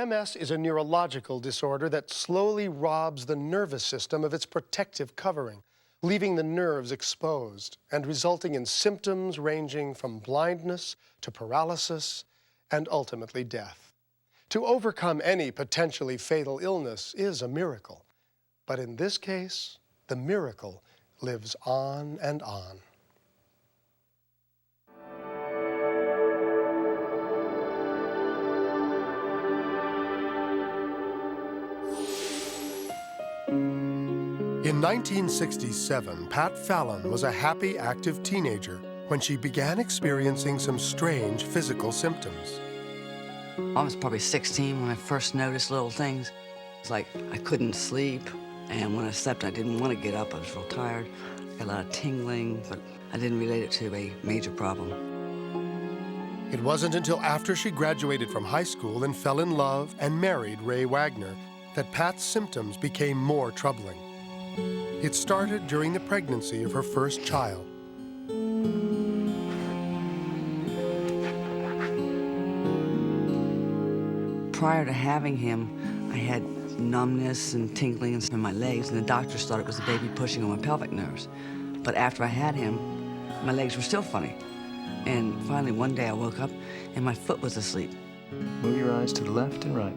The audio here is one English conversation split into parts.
MS is a neurological disorder that slowly robs the nervous system of its protective covering, leaving the nerves exposed and resulting in symptoms ranging from blindness to paralysis and ultimately death. To overcome any potentially fatal illness is a miracle, but in this case, the miracle lives on and on. In 1967, Pat Fallon was a happy, active teenager when she began experiencing some strange physical symptoms. I was probably 16 when I first noticed little things. It's like I couldn't sleep, and when I slept, I didn't want to get up. I was real tired. I got a lot of tingling, but I didn't relate it to a major problem. It wasn't until after she graduated from high school and fell in love and married Ray Wagner that Pat's symptoms became more troubling. It started during the pregnancy of her first child. Prior to having him, I had numbness and tingling in my legs, and the doctors thought it was the baby pushing on my pelvic nerves. But after I had him, my legs were still funny. And finally, one day I woke up and my foot was asleep. Move your eyes to the left and right.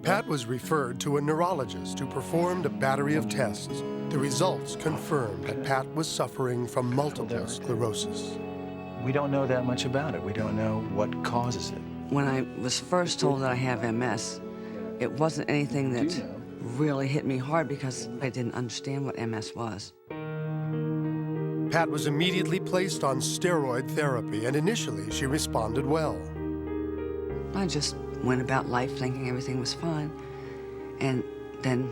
Pat was referred to a neurologist who performed a battery of tests. The results confirmed that Pat was suffering from multiple sclerosis. We don't know that much about it. We don't know what causes it. When I was first told that I have MS, it wasn't anything that really hit me hard because I didn't understand what MS was. Pat was immediately placed on steroid therapy, and initially she responded well. I just went about life thinking everything was fine. And then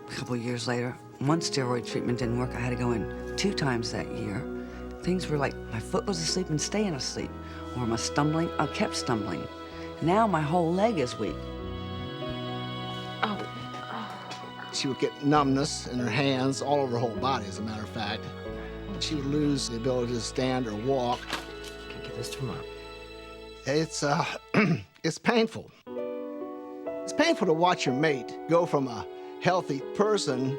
a couple of years later, one steroid treatment didn't work. I had to go in 2 times that year. Things were like my foot was asleep and staying asleep, or my stumbling, I kept stumbling. Now my whole leg is weak. She would get numbness in her hands, all over her whole body, as a matter of fact. She would lose the ability to stand or walk. Can't get this to Mom. It's, it's painful. It's painful to watch your mate go from a healthy person,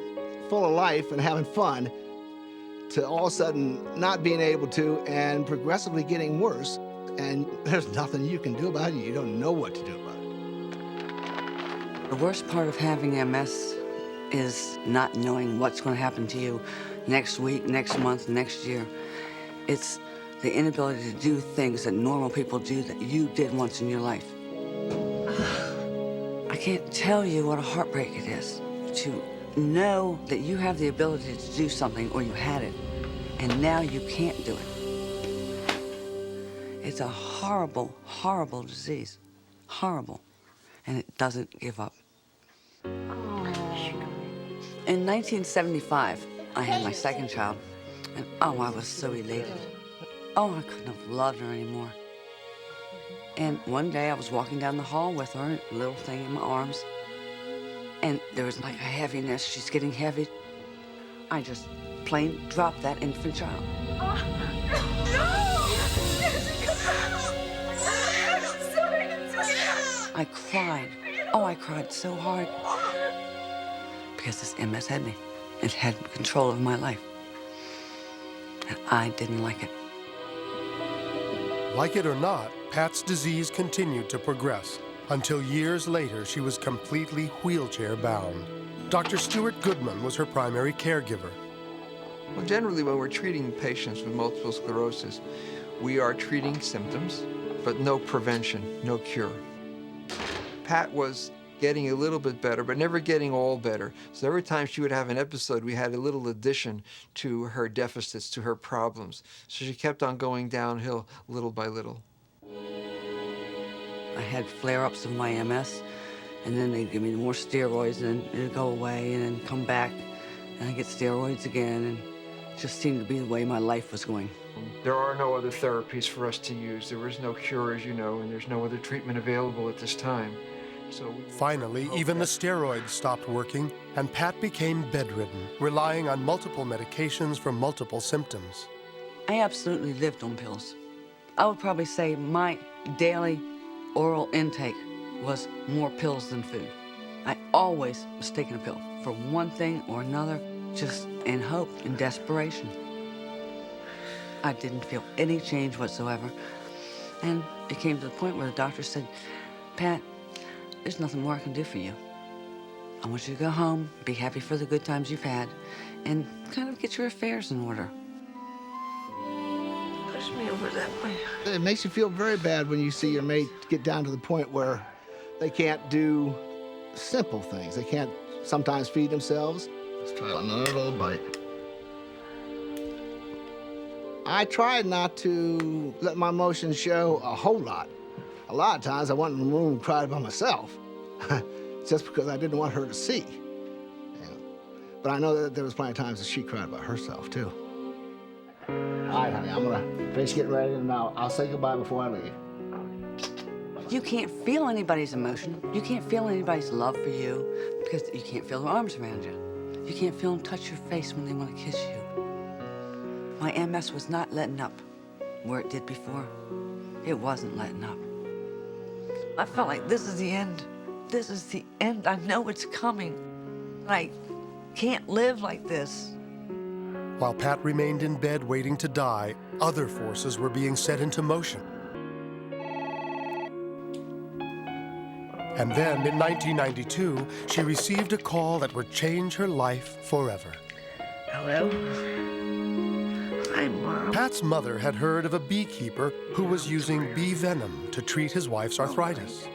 full of life and having fun, to all of a sudden not being able to and progressively getting worse. And there's nothing you can do about it. You don't know what to do about it. The worst part of having MS is not knowing what's going to happen to you next week, next month, next year. It's the inability to do things that normal people do that you did once in your life. I can't tell you what a heartbreak it is to know that you have the ability to do something, or you had it, and now you can't do it. It's a horrible, horrible disease. Horrible. And it doesn't give up. In 1975, I had my second child, and oh, I was so elated. Oh, I couldn't have loved her anymore. And one day I was walking down the hall with her, a little thing in my arms, and there was like a heaviness. She's getting heavy. I just plain dropped that infant child. I cried. Oh, I cried so hard. Because this MS had me. It had control of my life. And I didn't like it. Like it or not, Pat's disease continued to progress until years later she was completely wheelchair-bound. Dr. Stuart Goodman was her primary caregiver. Well, generally, when we're treating patients with multiple sclerosis, we are treating symptoms, but no prevention, no cure. Pat was getting a little bit better, but never getting all better. So every time she would have an episode, we had a little addition to her deficits, to her problems. So she kept on going downhill little by little. I had flare-ups of my MS, and then they'd give me more steroids, and it'd go away, and then come back, and I'd get steroids again, and it just seemed to be the way my life was going. There are no other therapies for us to use. There is no cure, as you know, and there's no other treatment available at this time. So finally, even the steroids stopped working, and Pat became bedridden, relying on multiple medications for multiple symptoms. I absolutely lived on pills. I would probably say my daily oral intake was more pills than food. I always was taking a pill for one thing or another, just in hope, in desperation. I didn't feel any change whatsoever. And it came to the point where the doctor said, Pat, there's nothing more I can do for you. I want you to go home, be happy for the good times you've had, and kind of get your affairs in order. Push me over that way. It makes you feel very bad when you see your mate get down to the point where they can't do simple things. They can't sometimes feed themselves. Let's try another little bite. I tried not to let my emotions show a whole lot. A lot of times I went in the room and cried by myself, just because I didn't want her to see. Yeah. But I know that there was plenty of times that she cried by herself, too. All right, honey, I'm gonna finish getting ready, and I'll say goodbye before I leave. You can't feel anybody's emotion. You can't feel anybody's love for you because you can't feel their arms around you. You can't feel them touch your face when they want to kiss you. My MS was not letting up where it did before. It wasn't letting up. I felt like this is the end. This is the end. I know it's coming. I can't live like this. While Pat remained in bed waiting to die, other forces were being set into motion. And then, in 1992, she received a call that would change her life forever. Hello? Hi, Mom. Pat's mother had heard of a beekeeper who was using bee venom to treat his wife's arthritis.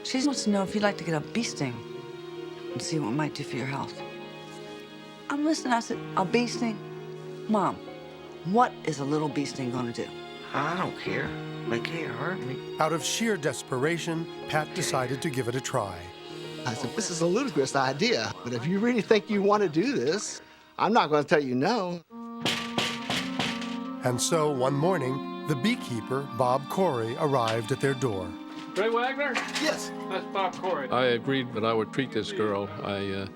She wants to know if you'd like to get a bee sting and see what it might do for your health. I'm listening. I said, a bee sting? Mom, what is a little bee sting going to do? I don't care. They can't hurt me. Out of sheer desperation, Pat decided to give it a try. I said, this is a ludicrous idea, but if you really think you want to do this, I'm not going to tell you no. And so, one morning, the beekeeper, Bob Corey, arrived at their door. Ray Wagner? Yes. That's Bob Corey. I agreed that I would treat this girl. I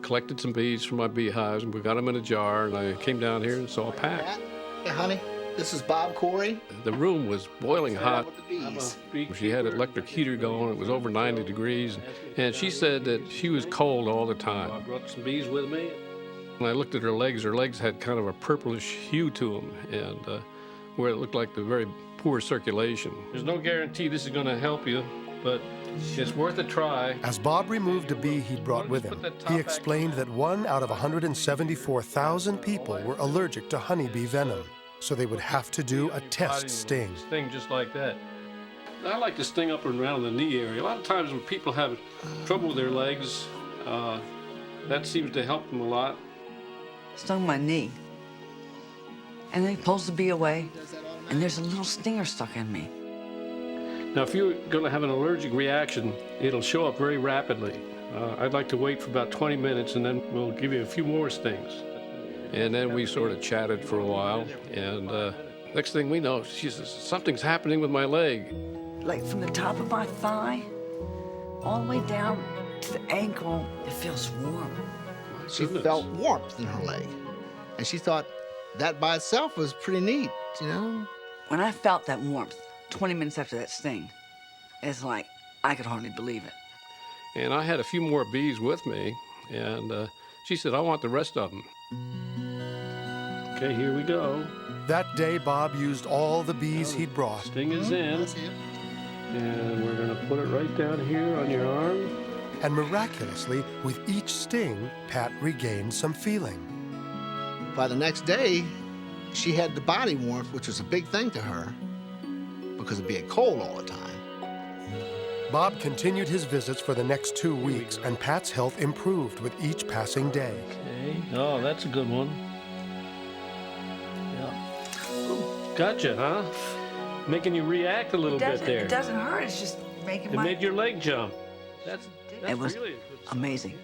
collected some bees from my beehives, and we got them in a jar, and I came down here and saw Pat. Hey, honey, this is Bob Corey. The room was boiling hot. With the bees. She had an electric heater going. It was over 90 degrees, and she said that she was cold all the time. I brought some bees with me. When I looked at her legs had kind of a purplish hue to them, and where it looked like the very poor circulation. There's no guarantee this is going to help you, but it's worth a try. As Bob removed a bee he'd brought with him, he explained that 1 out of 174,000 people were allergic to honeybee venom, so they would have to do a test sting. Sting just like that. I like to sting up and around the knee area. A lot of times when people have trouble with their legs, that seems to help them a lot. Stung my knee. And then he pulls the bee away, and there's a little stinger stuck in me. Now, if you're going to have an allergic reaction, it'll show up very rapidly. I'd like to wait for about 20 minutes, and then we'll give you a few more stings. And then we sort of chatted for a while, and next thing we know, she says, something's happening with my leg. Like from the top of my thigh, all the way down to the ankle, it feels warm. She felt warmth in her leg. And she thought that by itself was pretty neat, you know? When I felt that warmth, 20 minutes after that sting, it's like I could hardly believe it. And I had a few more bees with me, and she said, I want the rest of them. Okay, here we go. That day, Bob used all the bees he'd brought. Sting is in, and we're going to put it right down here on your arm. And miraculously, with each sting, Pat regained some feeling. By the next day, she had the body warmth, which was a big thing to her because of being cold all the time. Bob continued his visits for the next 2 weeks, and Pat's health improved with each passing day. Okay. Oh, that's a good one. Yeah. Gotcha, huh? Making you react a little bit there. It doesn't hurt, it's just making It made your leg jump. That's It was really a good sign. amazing.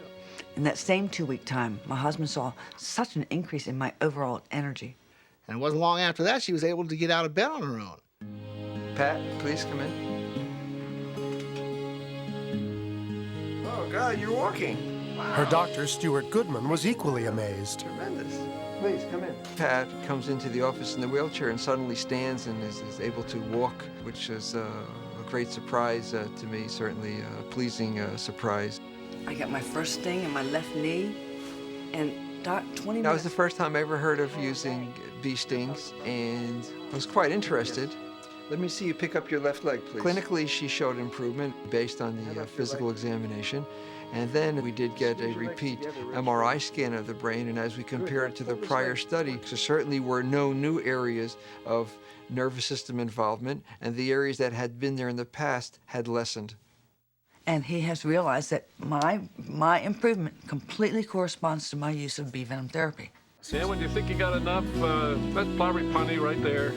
In that same 2-week time, my husband saw such an increase in my overall energy. And it wasn't long after that she was able to get out of bed on her own. Pat, please come in. Oh, God, you're walking. Her doctor, Stuart Goodman, was equally amazed. Tremendous. Please, come in. Pat comes into the office in the wheelchair and suddenly stands and is able to walk, which is a great surprise to me, certainly a pleasing surprise. I got my first sting in my left knee, and 20 minutes. That was the first time I ever heard of using bee stings, and I was quite interested. Let me see you pick up your left leg, please. Clinically, she showed improvement based on the physical examination. And then we did get a repeat MRI scan of the brain, and as we compared it to the prior study, there certainly were no new areas of nervous system involvement, and the areas that had been there in the past had lessened. And he has realized that my improvement completely corresponds to my use of bee venom therapy. Sam, when you think you got enough, that's probably plenty right there.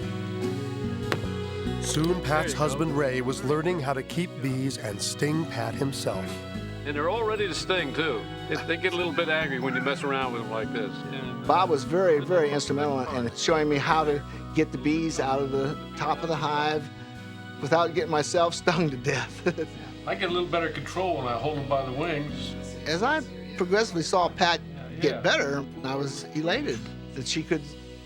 Soon, Pat's go. husband, Ray, was learning how to keep bees and sting Pat himself. And they're all ready to sting, too. They get a little bit angry when you mess around with them like this. Bob was very, very instrumental in showing me how to get the bees out of the top of the hive without getting myself stung to death. I get a little better control when I hold them by the wings. As I progressively saw Pat get better, I was elated that she could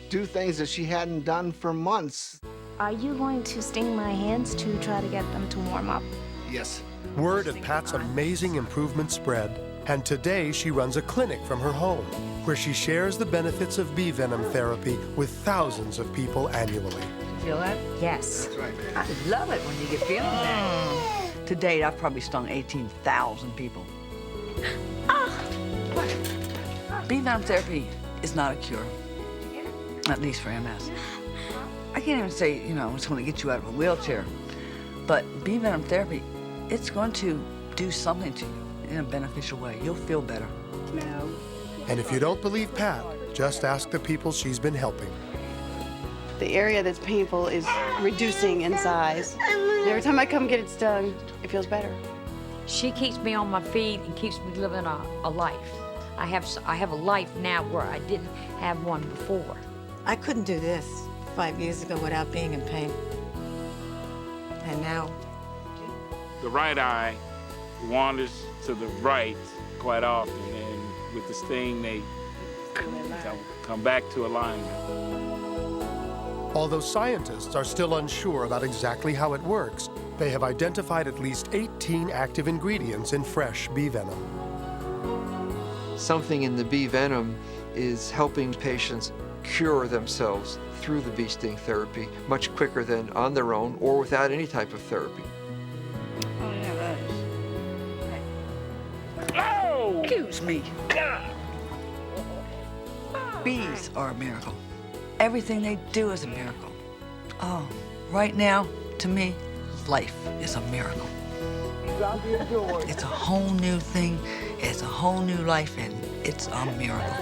do things that she hadn't done for months. Are you going to sting my hands to try to get them to warm up? Yes. Word of Pat's amazing improvement spread, and today she runs a clinic from her home where she shares the benefits of bee venom therapy with thousands of people annually. Feel that? Yes. I love it when you get feeling that. To date, I've probably stung 18,000 people. Bee venom therapy is not a cure, at least for MS. I can't even say, it's going to get you out of a wheelchair, but bee venom therapy, it's going to do something to you in a beneficial way. You'll feel better. And if you don't believe Pat, just ask the people she's been helping. The area that's painful is reducing in size. And every time I come get it stung, it feels better. She keeps me on my feet and keeps me living a life. I have a life now where I didn't have one before. I couldn't do this 5 years ago without being in pain. And now, the right eye wanders to the right quite often, and with the sting, they come back to alignment. Although scientists are still unsure about exactly how it works, they have identified at least 18 active ingredients in fresh bee venom. Something in the bee venom is helping patients cure themselves through the bee sting therapy much quicker than on their own or without any type of therapy. Oh, yeah, that is. Oh! Excuse me. Bees are a miracle. Everything they do is a miracle. Oh, right now, to me, life is a miracle. It's a whole new thing. It's a whole new life, and it's a miracle.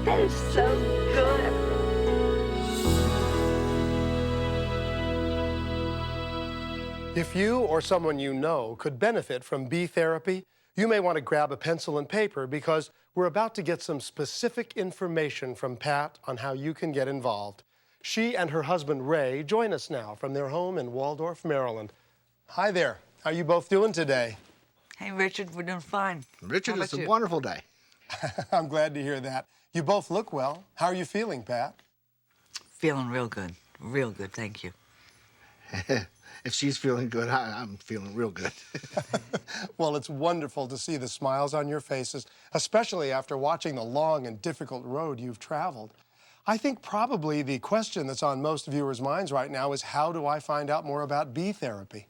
That is so good. If you or someone you know could benefit from bee therapy, you may want to grab a pencil and paper because we're about to get some specific information from Pat on how you can get involved. She and her husband, Ray, join us now from their home in Waldorf, Maryland. Hi there. How are you both doing today? Hey, Richard, we're doing fine. Richard, How it's about a you? wonderful day. I'm glad to hear that. You both look well. How are you feeling, Pat? Feeling real good. Real good, thank you. If she's feeling good, I'm feeling real good. Well, it's wonderful to see the smiles on your faces, especially after watching the long and difficult road you've traveled. I think probably the question that's on most viewers' minds right now is, how do I find out more about bee therapy?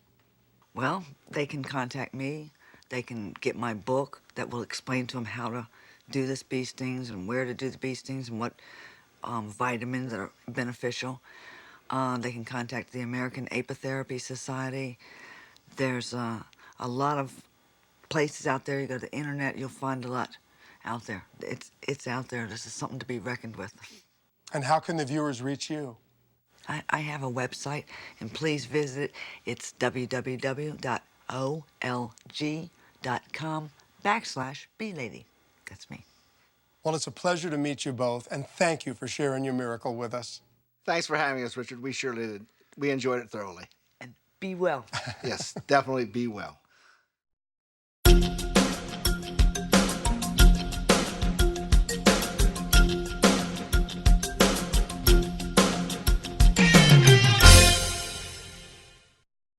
Well, they can contact me. They can get my book that will explain to them how to do this bee stings and where to do the bee stings and what vitamins that are beneficial. They can contact the American Apitherapy Society. There's a lot of places out there. You go to the internet, you'll find a lot out there. It's out there. This is something to be reckoned with. And how can the viewers reach you? I have a website, and please visit it. It's www.olg.com/beelady. That's me. Well, it's a pleasure to meet you both, and thank you for sharing your miracle with us. Thanks for having us, Richard. We surely did. We enjoyed it thoroughly. And be well. Yes, definitely be well.